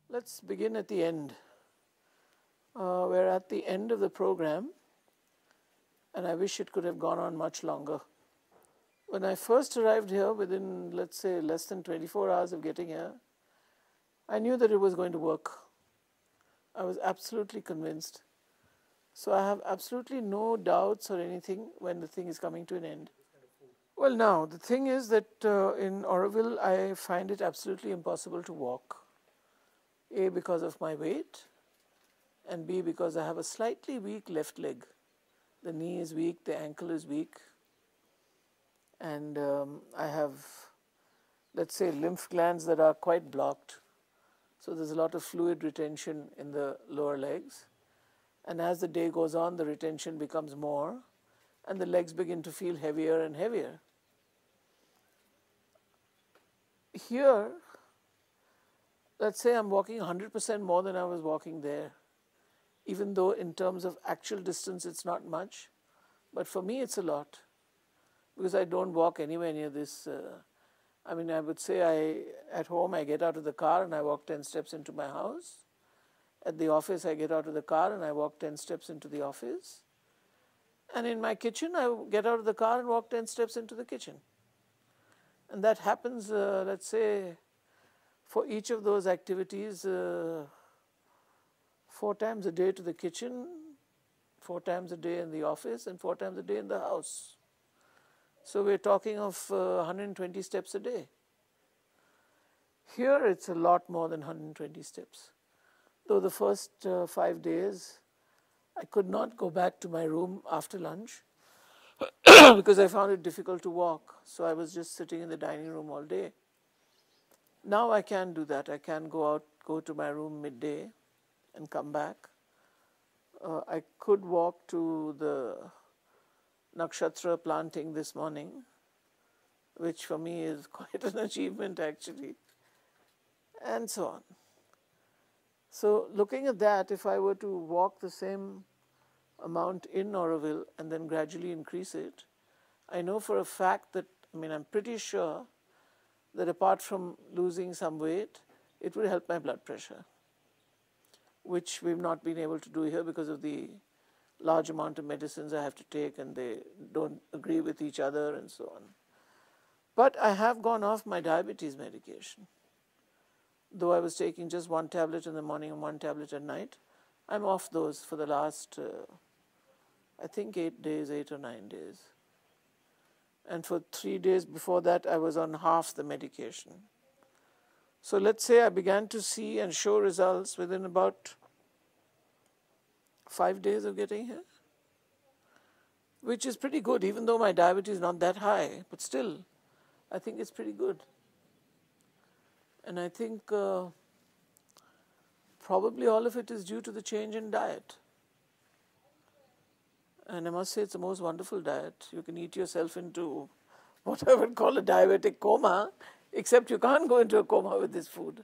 Let's begin at the end. We're at the end of the program, and I wish it could have gone on much longer. When I first arrived here, within, let's say, less than 24 hours of getting here, I knew that it was going to work. I was absolutely convinced. So I have absolutely no doubts or anything when the thing is coming to an end. Well, now, the thing is that in Auroville, I find it absolutely impossible to walk. A, because of my weight, and B, because I have a slightly weak left leg. The knee is weak, the ankle is weak, and I have, let's say, lymph glands that are quite blocked. So there's a lot of fluid retention in the lower legs. And as the day goes on, the retention becomes more, and the legs begin to feel heavier and heavier. Here, let's say I'm walking 100% more than I was walking there, even though in terms of actual distance it's not much, but for me it's a lot, because I don't walk anywhere near this. I would say at home I get out of the car and I walk 10 steps into my house. At the office I get out of the car and I walk 10 steps into the office. And in my kitchen I get out of the car and walk 10 steps into the kitchen. And that happens, let's say, for each of those activities, 4 times a day to the kitchen, 4 times a day in the office, and 4 times a day in the house. So we're talking of 120 steps a day. Here it's a lot more than 120 steps. Though the first 5 days I could not go back to my room after lunch because I found it difficult to walk. So I was just sitting in the dining room all day. Now I can do that. I can go out, go to my room midday and come back. I could walk to the nakshatra planting this morning, which for me is quite an achievement actually, and so on. So looking at that, if I were to walk the same amount in Auroville and then gradually increase it, I know for a fact that, I'm pretty sure that apart from losing some weight, it will help my blood pressure, which we've not been able to do here because of the large amount of medicines I have to take, and they don't agree with each other and so on. But I have gone off my diabetes medication. Though I was taking just 1 tablet in the morning and 1 tablet at night, I'm off those for the last, I think 8 or 9 days. And for 3 days before that, I was on half the medication. So let's say I began to see and show results within about 5 days of getting here, which is pretty good, even though my diabetes is not that high, but still, I think it's pretty good. And I think probably all of it is due to the change in diet. And I must say it's the most wonderful diet. You can eat yourself into what I would call a diabetic coma, except you can't go into a coma with this food.